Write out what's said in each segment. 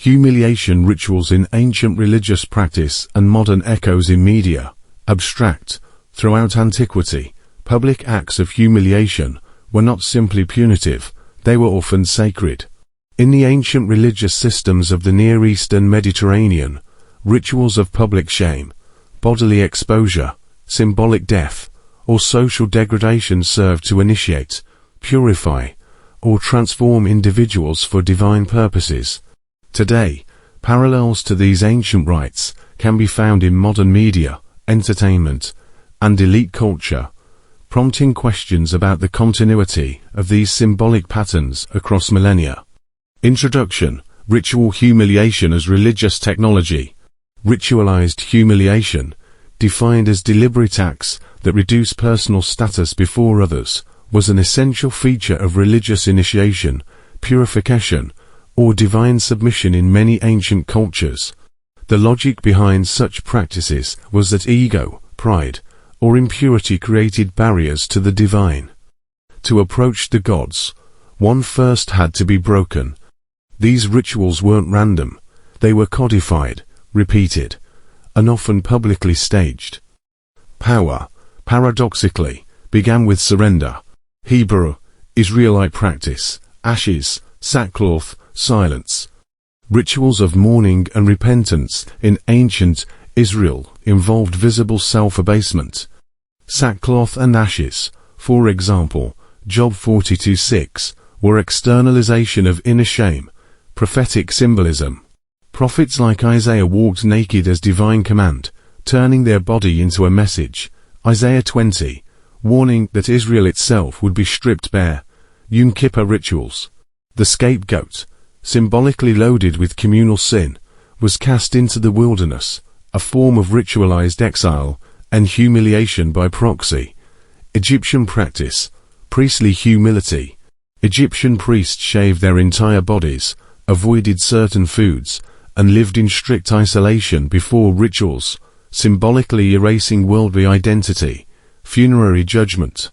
Humiliation rituals in ancient religious practice and modern echoes in media. Abstract. Throughout antiquity, public acts of humiliation were not simply punitive, they were often sacred. In the ancient religious systems of the Near East and Mediterranean, rituals of public shame, bodily exposure, symbolic death, or social degradation served to initiate, purify, or transform individuals for divine purposes. Today, parallels to these ancient rites can be found in modern media, entertainment, and elite culture, prompting questions about the continuity of these symbolic patterns across millennia. Introduction. Ritual humiliation as religious technology. Ritualized humiliation, defined as deliberate acts that reduce personal status before others, was an essential feature of religious initiation, purification, or divine submission in many ancient cultures. The logic behind such practices was that ego, pride, or impurity created barriers to the divine. To approach the gods, one first had to be broken. These rituals weren't random, they were codified, repeated, and often publicly staged. Power, paradoxically, began with surrender. Hebrew, Israelite practice, ashes, sackcloth, silence. Rituals of mourning and repentance in ancient Israel involved visible self-abasement. Sackcloth and ashes, for example, Job 42:6, were externalization of inner shame, prophetic symbolism. Prophets like Isaiah walked naked as divine command, turning their body into a message. Isaiah 20, warning that Israel itself would be stripped bare. Yom Kippur rituals. The scapegoat, symbolically loaded with communal sin, was cast into the wilderness, a form of ritualized exile and humiliation by proxy. Egyptian practice. Priestly humility. Egyptian priests shaved their entire bodies, avoided certain foods, and lived in strict isolation before rituals, symbolically erasing worldly identity. Funerary judgment.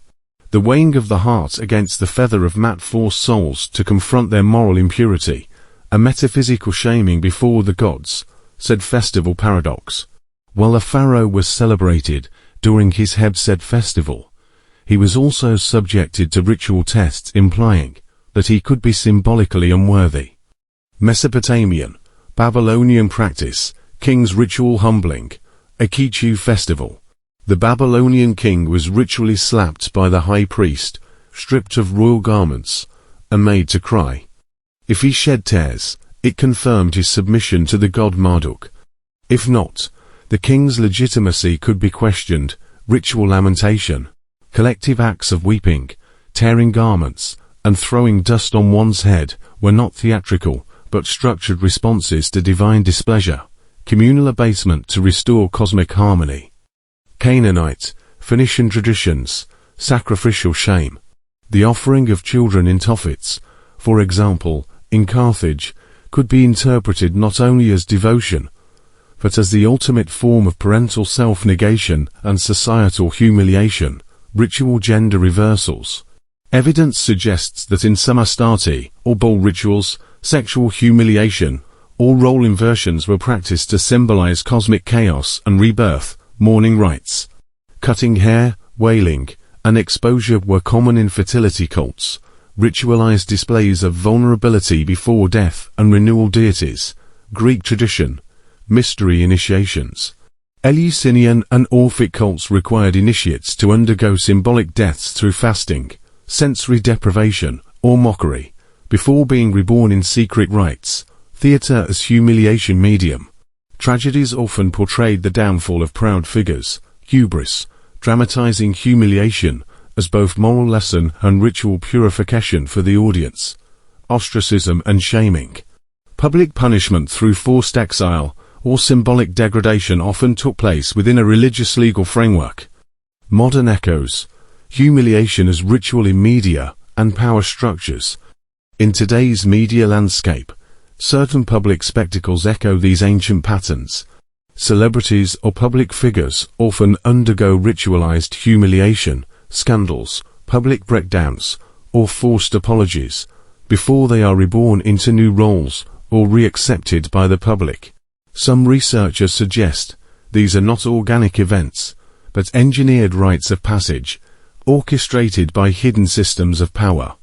The weighing of the heart against the feather of mat forced souls to confront their moral impurity, a metaphysical shaming before the gods, 𝗧𝗿𝗱𝗶𝗁𝗱𝗆 paradox. While a pharaoh was celebrated during his 𝗧𝗍𝗱𝗀 festival, he was also subjected to ritual tests implying that he could be symbolically unworthy. Mesopotamian, Babylonian practice, king's ritual humbling, 𝗖𝗆𝗆𝗄 festival. The Babylonian king was ritually slapped by the high priest, stripped of royal garments, and made to cry. If he shed tears, it confirmed his submission to the god Marduk. If not, the king's legitimacy could be questioned. Ritual lamentation. Collective acts of weeping, tearing garments, and throwing dust on one's head were not theatrical, but structured responses to divine displeasure. Communal abasement to restore cosmic harmony. Canaanite, Phoenician traditions, sacrificial shame. The offering of children in tophets, for example, in Carthage, could be interpreted not only as devotion, but as the ultimate form of parental self-negation and societal humiliation. Ritual gender reversals. Evidence suggests that in some Astarte, or bull rituals, sexual humiliation, or role inversions were practiced to symbolize cosmic chaos and rebirth. Mourning rites. Cutting hair, wailing, and exposure were common in fertility cults. Ritualized displays of vulnerability before death and renewal deities. Greek tradition. Mystery initiations. Eleusinian and Orphic cults required initiates to undergo symbolic deaths through fasting, sensory deprivation, or mockery, before being reborn in secret rites. Theater as humiliation medium. Tragedies often portrayed the downfall of proud figures, hubris, dramatizing humiliation as both moral lesson and ritual purification for the audience. Ostracism and shaming. Public punishment through forced exile or symbolic degradation often took place within a religious legal framework. Modern echoes. Humiliation as ritual in media and power structures. In today's media landscape, certain public spectacles echo these ancient patterns. Celebrities or public figures often undergo ritualized humiliation, scandals, public breakdowns, or forced apologies, before they are reborn into new roles or re-accepted by the public. Some researchers suggest these are not organic events, but engineered rites of passage, orchestrated by hidden systems of power,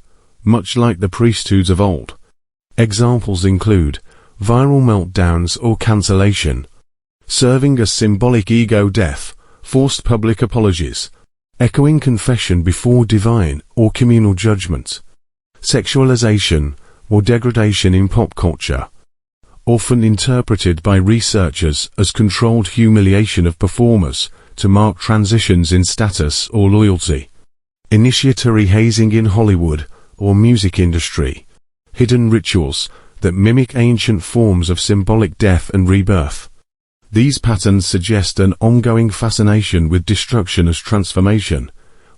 much like the priesthoods of old. Examples include viral meltdowns or cancellation, serving as symbolic ego death, forced public apologies, echoing confession before divine or communal judgment, sexualization or degradation in pop culture, often interpreted by researchers as controlled humiliation of performers to mark transitions in status or loyalty, initiatory hazing in Hollywood or music industry, hidden rituals that mimic ancient forms of symbolic death and rebirth. These patterns suggest an ongoing fascination with destruction as transformation,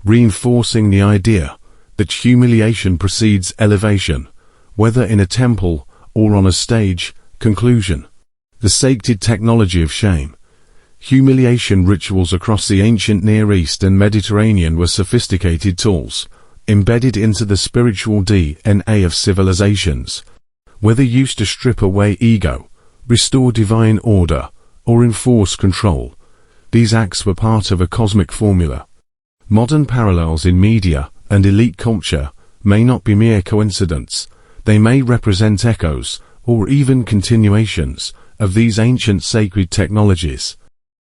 reinforcing the idea that humiliation precedes elevation, whether in a temple or on a stage. Conclusion: the sacred technology of shame. Humiliation rituals across the ancient Near East and Mediterranean were sophisticated tools, embedded into the spiritual DNA of civilizations. Whether used to strip away ego, restore divine order, or enforce control, these acts were part of a cosmic formula. Modern parallels in media and elite culture may not be mere coincidence. They may represent echoes, or even continuations, of these ancient sacred technologies.